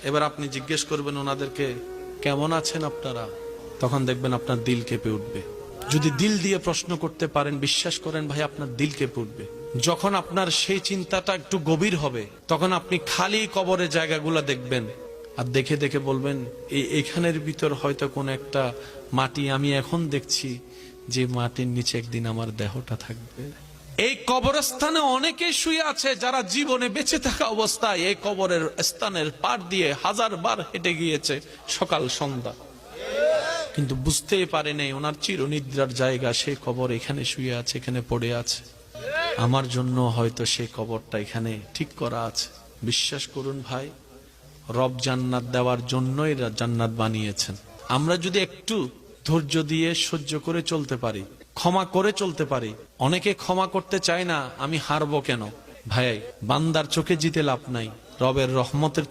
এবার আপনি জিজ্ঞেস করবেন ওনাদেরকে, কেমন আছেন আপনারা? তখন দেখবেন আপনার দিল কেঁপে উঠবে। যদি দিল দিয়ে প্রশ্ন করতে পারেন, বিশ্বাস করেন ভাই, আপনার দিল কেঁপে উঠবে। যখন আপনার সেই চিন্তাটা একটু গভীর হবে, তখন আপনি খালি কবরের জায়গাগুলো দেখবেন, আর দেখে দেখে বলবেন এইখানের ভিতর হয়তো কোন একটা মাটি আমি এখন দেখছি, যে মাটির নিচে একদিন আমার দেহটা থাকবে। এই কবরস্থানে অনেকে শুয়ে আছে যারা জীবনে বেঁচে থাকা অবস্থায় এই কবরের স্থানের পার দিয়ে 1000 বার হেঁটে গিয়েছে সকাল সন্ধ্যা, কিন্তু বুঝতেই পারে নাই ওনার চিরনিদ্রার জায়গা সেই কবর এখানে শুয়ে আছে, এখানে পড়ে আছে। আমার জন্য হয়তো সেই কবরটা এখানে ঠিক করা আছে। বিশ্বাস করুন ভাই, রব জান্নাত দেওয়ার জন্যই জান্নাত বানিয়েছেন। আমরা যদি একটু ধৈর্য দিয়ে সহ্য করে চলতে পারি, ক্ষমা করে চলতে পারি। অনেকে ক্ষমা করতে চায় না, আমি হারবো কেন? ভাই, বান্দার চোখে জিতে লাভ নাই, রবের রহমতের